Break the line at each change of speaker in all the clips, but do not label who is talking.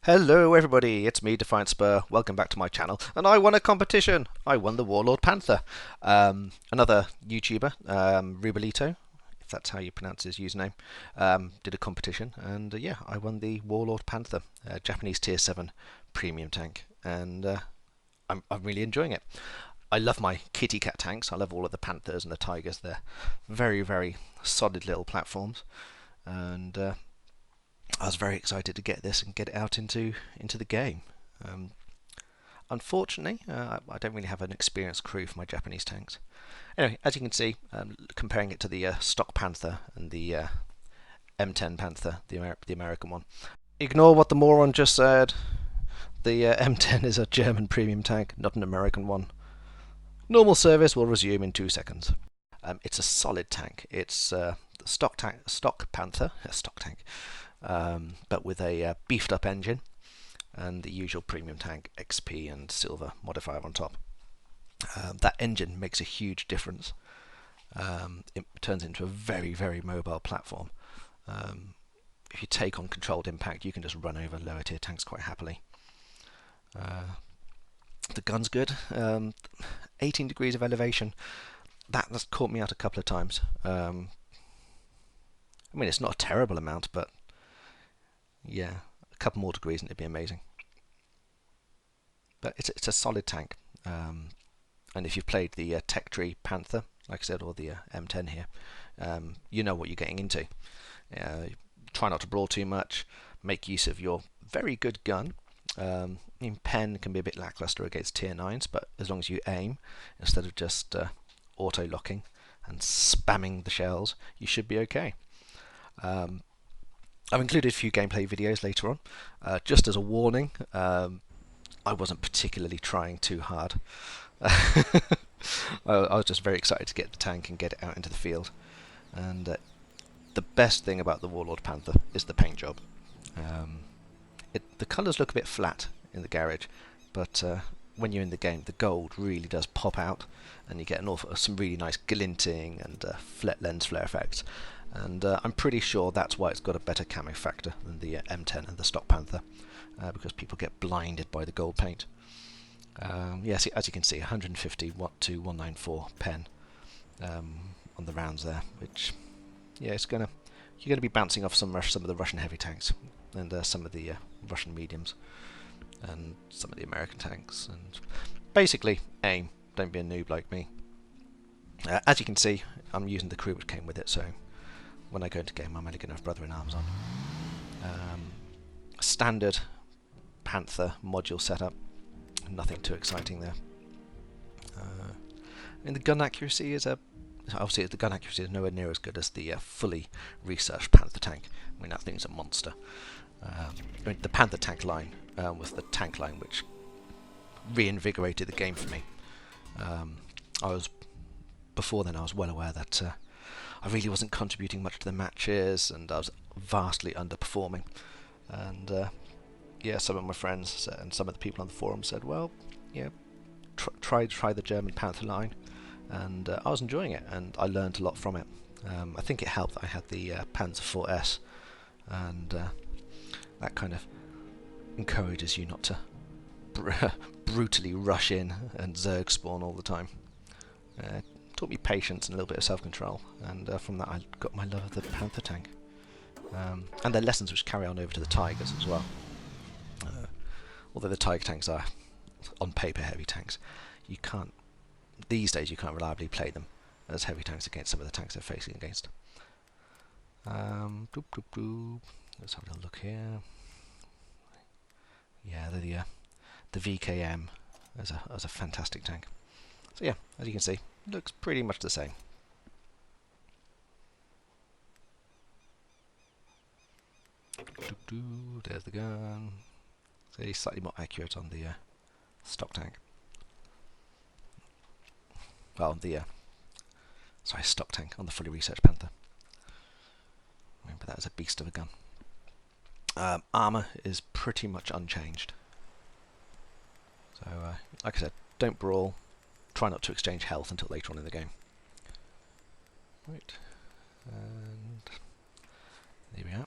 Hello everybody, it's me, Defiant Spur. Welcome back to my channel. And I won a competition. I won the Warlord Panther. Another YouTuber, Rubbelito, if that's how you pronounce his username, did a competition. And yeah, I won the Warlord Panther, Japanese Tier 7 premium tank. And I'm really enjoying it. I love my kitty cat tanks. I love all of the Panthers and the Tigers. They're very, very solid little platforms. And I was very excited to get this and get it out into the game. Um, Unfortunately, I don't really have an experienced crew for my Japanese tanks. Anyway, as you can see, comparing it to the stock Panther and the M10 Panther, the American one. Ignore what the moron just said. The M10 is a German premium tank, not an American one. Normal service will resume in 2 seconds. It's a solid tank. It's stock Panther, a stock tank, but with a beefed up engine and the usual premium tank XP and silver modifier on top. That engine makes a huge difference. It turns into a very, very mobile platform. If you take on controlled impact, you can just run over lower tier tanks quite happily. The gun's good. 18 degrees of elevation. That's caught me out a couple of times. I mean, it's not a terrible amount, but yeah, a couple more degrees and it'd be amazing. But it's a solid tank. And if you've played the Tech Tree Panther, like I said, or the M10 here, you know what you're getting into. Try not to brawl too much. Make use of your very good gun. I mean, pen can be a bit lackluster against tier 9s, but as long as you aim instead of just auto-locking and spamming the shells, you should be okay. I've included a few gameplay videos later on. Just as a warning, I wasn't particularly trying too hard. I was just very excited to get the tank and get it out into the field. And the best thing about the Warlord Panther is the paint job. The colours look a bit flat in the garage, but when you're in the game, the gold really does pop out, and you get some really nice glinting and lens flare effects. And I'm pretty sure that's why it's got a better camo factor than the M10 and the stock Panther, because people get blinded by the gold paint. Yes, as you can see, 150 watt to 194 pen on the rounds there, which yeah, you're gonna be bouncing off some of the Russian heavy tanks and some of the Russian mediums and some of the American tanks. And basically, aim. Don't be a noob like me. As you can see, I'm using the crew which came with it, so when I go into game, I'm only going to have brother-in-arms on. Standard Panther module setup. Nothing too exciting there. And the gun accuracy is obviously the gun accuracy is nowhere near as good as the fully researched Panther tank. I mean, that thing's a monster. I mean, the Panther tank line was the tank line which reinvigorated the game for me. Before then I was well aware that I really wasn't contributing much to the matches, and I was vastly underperforming. And yeah, some of my friends and some of the people on the forum said, well, yeah, try the German Panther line, and I was enjoying it, and I learned a lot from it. I think it helped that I had the Panzer IV-S, and that kind of encourages you not to brutally rush in and Zerg spawn all the time. Taught me patience and a little bit of self-control, and from that I got my love of the Panther tank. And they're lessons which carry on over to the Tigers as well. Although the Tiger tanks are, on paper, heavy tanks, these days you can't reliably play them as heavy tanks against some of the tanks they're facing against. Let's have a little look here. Yeah, the VKM is a fantastic tank. So yeah, as you can see, looks pretty much the same. There's the gun. So he's slightly more accurate on the stock tank. Well, stock tank on the fully researched Panther. Remember, that was a beast of a gun. Armour is pretty much unchanged. So, like I said, don't brawl. Try not to exchange health until later on in the game. Right, and there we are.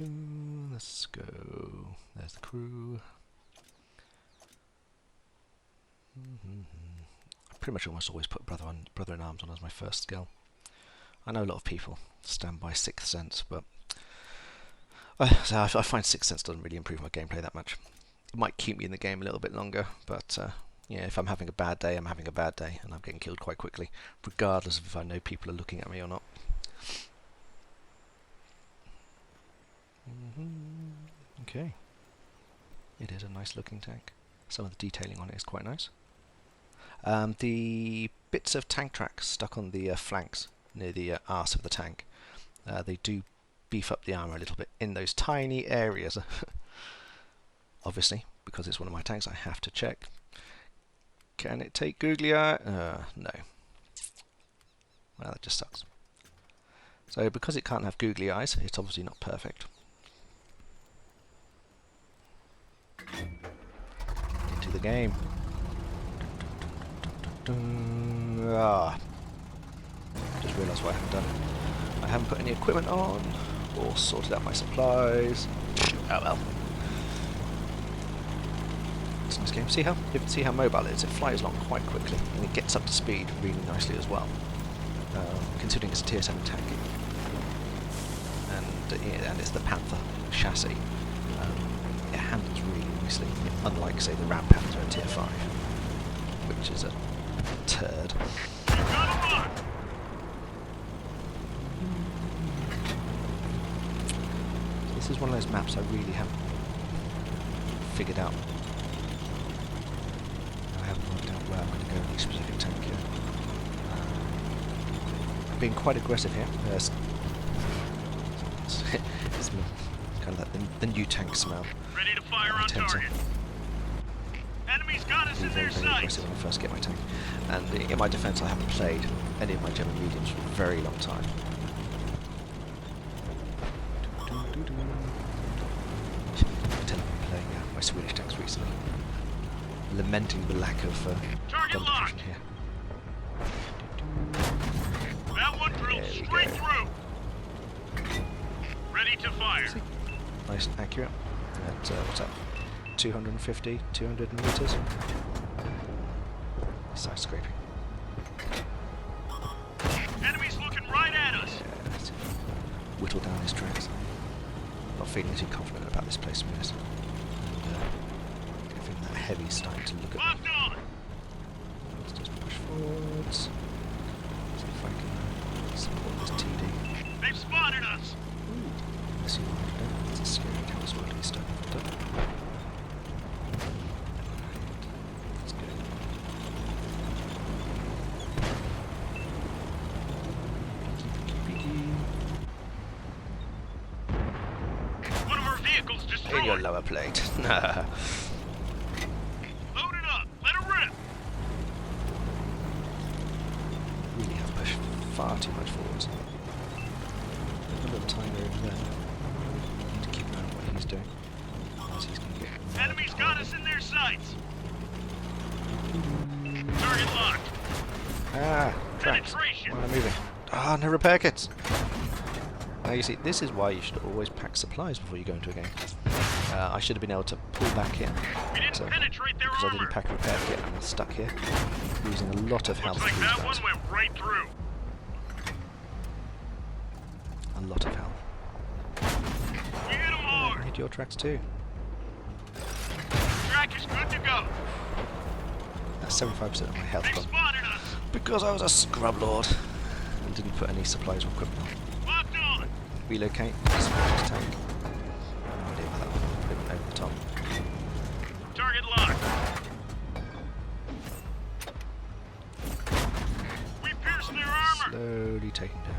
Let's go. There's the crew. I pretty much almost always put brother in arms on as my first skill. I know a lot of people stand by Sixth Sense, but so I find Sixth Sense doesn't really improve my gameplay that much. It might keep me in the game a little bit longer, but yeah, if I'm having a bad day, I'm having a bad day, and I'm getting killed quite quickly, regardless of if I know people are looking at me or not. Okay. It is a nice looking tank. Some of the detailing on it is quite nice. The bits of tank track stuck on the flanks near the arse of the tank, they do beef up the armour a little bit in those tiny areas. Obviously, because it's one of my tanks, I have to check. Can it take googly eye? No. Well, that just sucks. So because it can't have googly eyes, it's obviously not perfect. Into the game. Just realised what I haven't done. I haven't put any equipment on or sorted out my supplies. Oh well. It's a nice game. See how mobile it is. It flies along quite quickly and it gets up to speed really nicely as well. Considering it's a tier 7 tank, and it's the Panther chassis. It handles really nicely, unlike say the Ram Panther at tier 5, which is a turd. This is one of those maps I really haven't figured out. I haven't worked out where I'm going to go in each specific tank yet. I'm being quite aggressive here. It's kind of like the new tank smell.
Ready to fire on target. Enemies got us in their sights.
Very aggressive when I first get my tank. And in my defence, I haven't played any of my German mediums for a very long time. Playing my Swedish tanks recently, lamenting the lack of gun diffusion here.
That one drilled straight through. Ready to fire.
Nice and accurate. At what's that? 250, 200 meters. Side scraping.
Enemies looking right at us.
Yeah, whittle down his tracks. Not feeling too confident about this place, to be honest. Feeling that heavy starting to look at me. Let's just push forwards. See if I can support this TD.
They've spotted us.
Let's see what I do. It's a scary council at least. That's good.
One of our vehicles destroyed.
In your lower plate.
Load it up. Let it rip.
Really have pushed far too much forwards. A little timer over there. Need to keep an eye on what he's doing. Otherwise he's going to get...
Enemies got us in their sights. Target locked.
Ah! Tracks. Why am I moving? Ah, no repair kits! Now you see, this is why you should always pack supplies before you go into a game. I should have been able to pull back in.
We didn't penetrate their
because
armor.
I didn't pack a repair kit and I'm stuck here. Losing a lot of health.
Looks like that one went right through.
A lot of health.
We hit them hard.
Hit your tracks too.
Track is good to go.
That's 75% of my health
They
gone.
spotted us.
Because I was a scrub lord and didn't put any supplies or equipment on.
Locked on.
Relocate, support this tank. No idea about that one. Put it over the top.
Target locked. We pierced their armor.
Slowly taking down.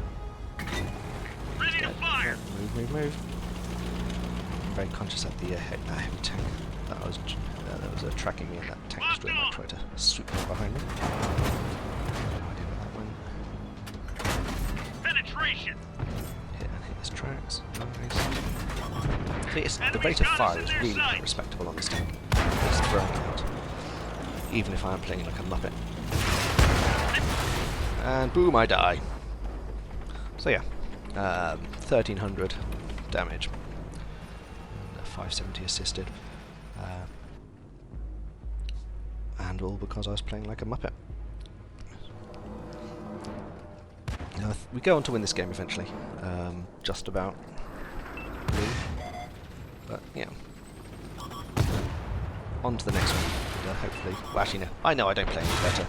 Ready to fire.
Move. I'm very conscious of the heavy tank that was tracking me, and that tank was doing like trying to swoop from behind me. No idea about that one.
Penetration.
Hit his tracks. Nice. See, the rate of fire is really quite respectable on this tank. It's throwing out, even if I am playing like a muppet. And boom, I die. So yeah, 1300 damage. 570 assisted. And all because I was playing like a muppet. Now, we go on to win this game eventually. Just about. But, yeah. On to the next one. And, hopefully... Well, actually, no. I know I don't play any better.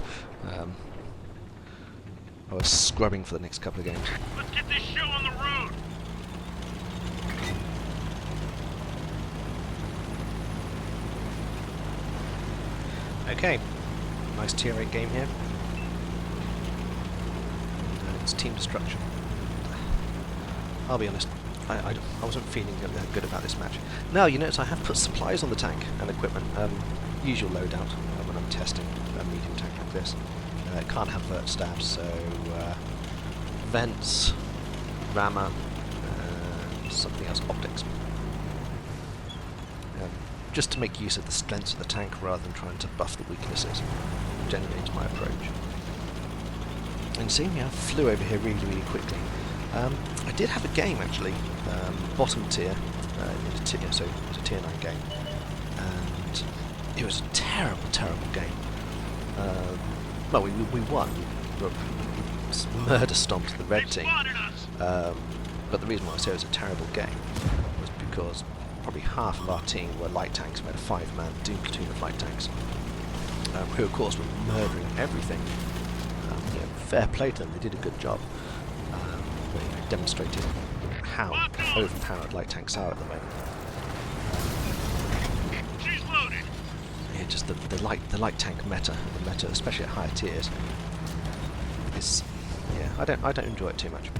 I was scrubbing for the next couple of games.
Let's get this show on the road.
Okay. Nice tier 8 game here. It's team destruction. I'll be honest, I wasn't feeling good about this match. Now, you notice I have put supplies on the tank and equipment. Usual loadout when I'm testing a medium tank like this. It can't have vert stabs, so vents, rammer, something else, optics. Just to make use of the strengths of the tank rather than trying to buff the weaknesses. Generally, it's my approach. And seeing how I flew over here really quickly. I did have a game actually, bottom tier, so it was a tier 9 game, and it was a terrible game. Well, we won. We murder stomped the red team. But the reason why I say it was a terrible game was because probably half of our team were light tanks. We had a 5-man Doom platoon of light tanks, who of course were murdering everything. Fair play to them, they did a good job. They demonstrated how overpowered light tanks are at the moment.
She's loaded.
Yeah, just the light tank meta, especially at higher tiers, is I don't enjoy it too much.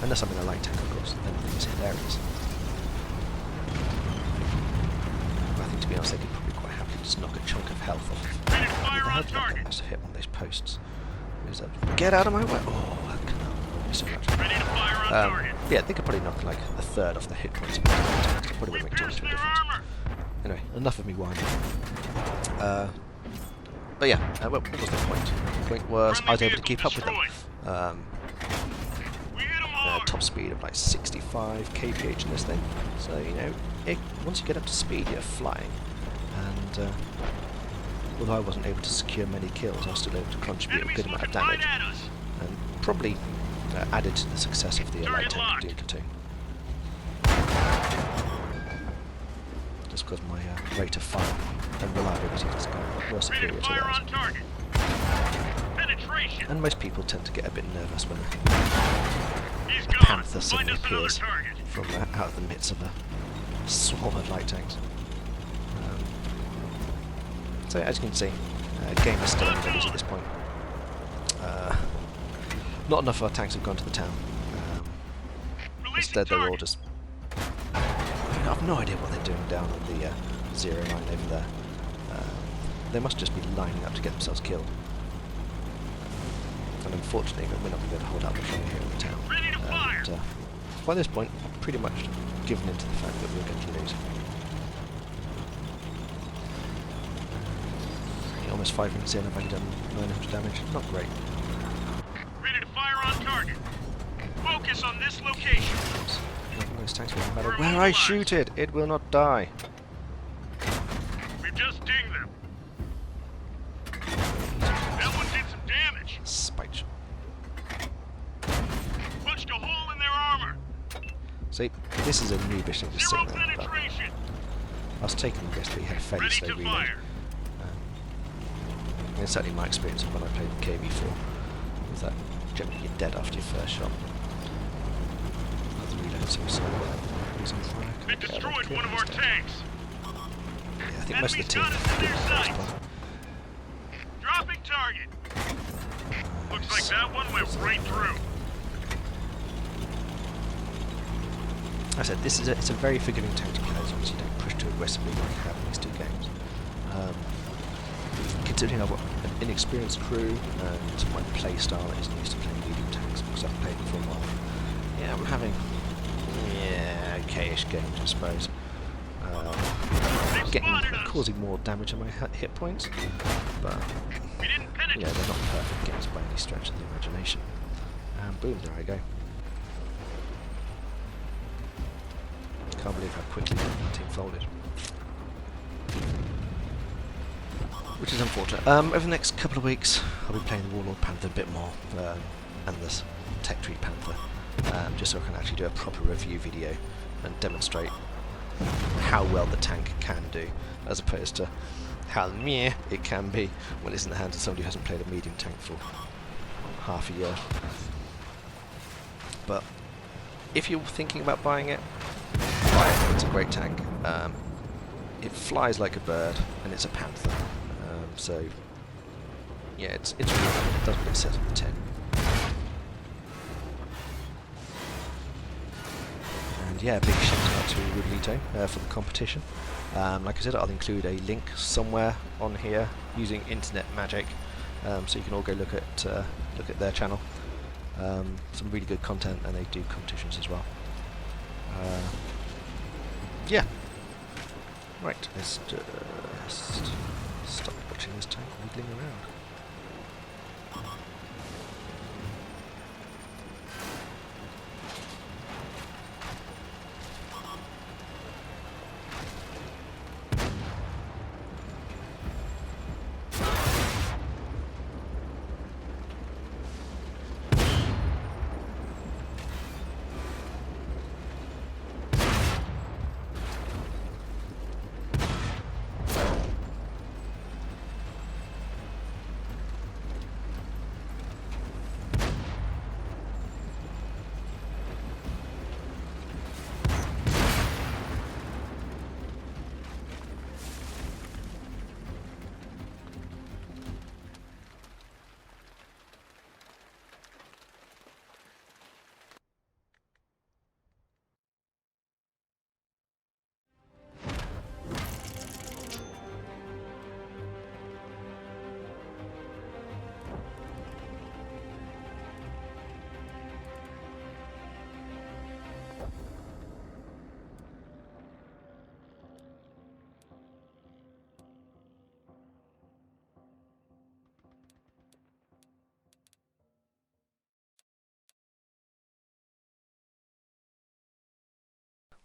Unless I'm in a light tank, of course, then I think it's hilarious. I think to be honest, they could probably quite happily just knock a chunk of health off.
Ready to fire on
I
target.
must have hit one of those posts. Who's that? Get out of my way! Oh, that cannot be so much.
Ready to fire on target.
Yeah, they could probably knock like a third off the hit points of the tanks. Probably
We
wouldn't make too much
pierced
of a
their
difference.
armor.
Anyway, enough of me whining. But yeah, what was the point? The point was I was able to keep up with them.
We hit them hard.
Top speed of like 65 kph in this thing. So, you know, once you get up to speed, you're flying. And although I wasn't able to secure many kills, I was still able to contribute a good amount of damage. And probably added to the success of the light tank Doom platoon. Just because my rate of fire and reliability has gone more superior to theirs. And most people tend to get a bit nervous when a Panther suddenly appears from out of the midst of a swarm of light tanks. So as you can see, game is still unready at this point. Not enough of our tanks have gone to the town. Instead, they're all just... I have no idea what they're doing down on the 0 line over there. They must just be lining up to get themselves killed. And unfortunately, we're not going to be able to hold out much longer here in the town. And by this point, I've pretty much given in to the fact that we're going to lose. Almost 5 minutes in, I've only done 900 damage. Not great.
Ready to fire on target. Focus on this location.
Those tanks will no matter where I shoot it, it will not die.
We've just dinged them. That one did some damage.
Spike shot.
Punched a hole in their armor.
See, this is a noobish thing to say
Zero
there, but
penetration.
I was taking the guess that he had a fairly
Ready
slow
to
reload.
fire.
And certainly my experience of when I played the KB4 was that generally you're dead after your first shot. The reload so slow. He's on fire.
They destroyed one of our tanks.
Yeah, I think most of the team
Enemies got us in
did
their
the first
sights.
one.
Dropping target. Looks like that one went right through.
I said this is it's a very forgiving tank to play as long as you don't push too aggressively like I have in these two games. Considering I've got an inexperienced crew and my play style isn't used to playing medium tanks because I've played them for a while. Yeah, I'm having okayish games, I suppose. Causing more damage on my hit points, but they're not perfect games by any stretch of the imagination. And boom, there I go. Can't believe believe how quickly the team folded. Which is unfortunate. Over the next couple of weeks, I'll be playing the Warlord Panther a bit more, and this Tech Tree Panther, just so I can actually do a proper review video and demonstrate how well the tank can do, as opposed to how meh it can be when it's in the hands of somebody who hasn't played a medium tank for half a year. But if you're thinking about buying it, buy it. It's a great tank. It flies like a bird, and it's a Panther. So yeah, it's really good. It doesn't get set on the tin. And yeah, big shout out to Rubbelito for the competition. Like I said, I'll include a link somewhere on here using internet magic, so you can all go look at their channel. Some really good content, and they do competitions as well. Yeah. Right, let's just stop watching this tank wiggling around.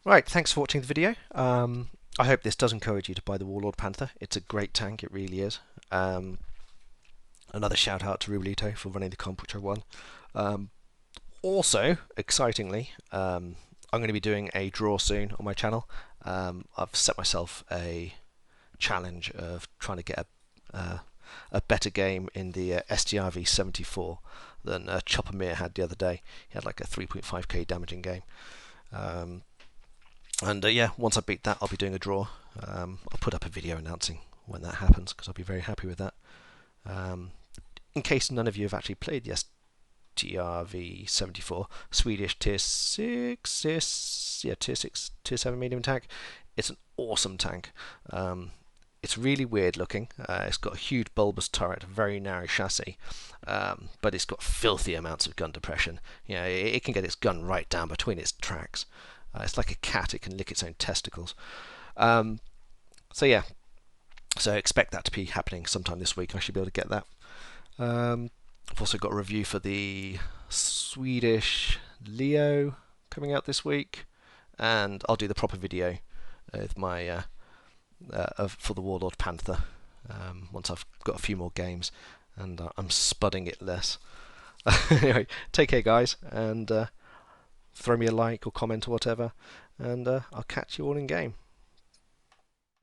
Right, thanks for watching the video. I hope this does encourage you to buy the Warlord Panther. It's a great tank, it really is. Another shout out to Rubbelito for running the comp, which I won. Also, excitingly, I'm going to be doing a draw soon on my channel. I've set myself a challenge of trying to get a better game in the STRV 74 than Chopper Mir had the other day. He had like a 3.5k damaging game. And yeah, once I beat that, I'll be doing a draw. I'll put up a video announcing when that happens, because I'll be very happy with that. In case none of you have actually played the STRV 74, Swedish tier 6, tier 6, tier 7 medium tank, it's an awesome tank. It's really weird looking. It's got a huge bulbous turret, a very narrow chassis, but it's got filthy amounts of gun depression. You know, it can get its gun right down between its tracks. It's like a cat, it can lick its own testicles. So yeah, so expect that to be happening sometime this week. I should be able to get that. I've also got a review for the Swedish Leo coming out this week, and I'll do the proper video with my for the Warlord Panther once I've got a few more games and I'm spudding it less. Anyway, take care guys, and throw me a like or comment or whatever, and I'll catch you all in game.